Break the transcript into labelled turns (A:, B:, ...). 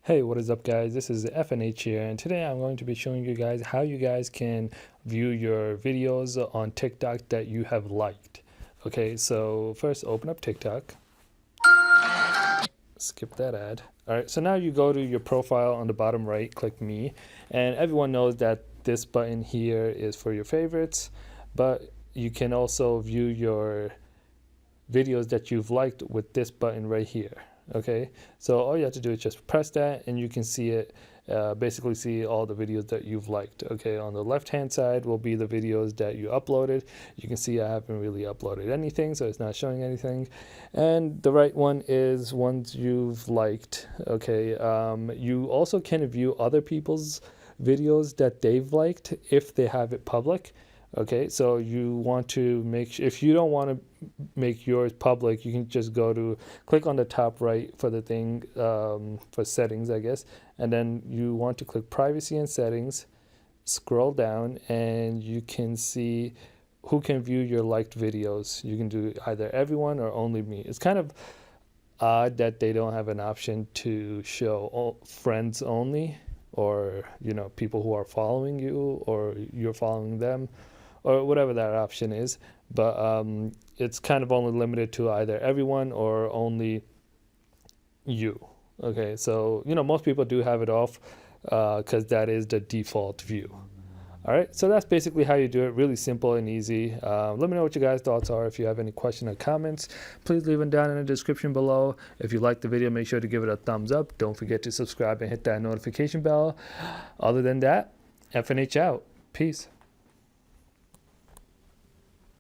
A: Hey, what is up guys? This is FNH here, and today I'm going to be showing you guys how you guys can view your videos on TikTok that you have liked. Okay, so first open up TikTok. Skip that ad. All right, so now you go to your profile on the bottom right, click me, and everyone knows that this button here is for your favorites, but you can also view your videos that you've liked with this button right here. Okay, so all you have to do is just press that and you can see it, basically see all the videos that you've liked. Okay, on the left hand side will be the videos that you uploaded. You can see I haven't really uploaded anything, so it's not showing anything. And the right one is ones you've liked. Okay, you also can view other people's videos that they've liked if they have it public. Okay, so you want to make if you don't want to make yours public, you can just click on the top right for the thing, for settings, I guess, and then you want to click privacy and settings, scroll down, and you can see who can view your liked videos. You can do either everyone or only me. It's kind of odd that they don't have an option to show friends only, or people who are following you or you're following them, or whatever that option is. But it's kind of only limited to either everyone or only you. Okay, so most people do have it off because that is the default view. All right, so that's basically how you do it. Really simple and easy. Let me know what your guys' thoughts are. If you have any questions or comments, please leave them down in the description below. If you liked the video, make sure to give it a thumbs up. Don't forget to subscribe and hit that notification bell. Other than that, FNH out. Peace.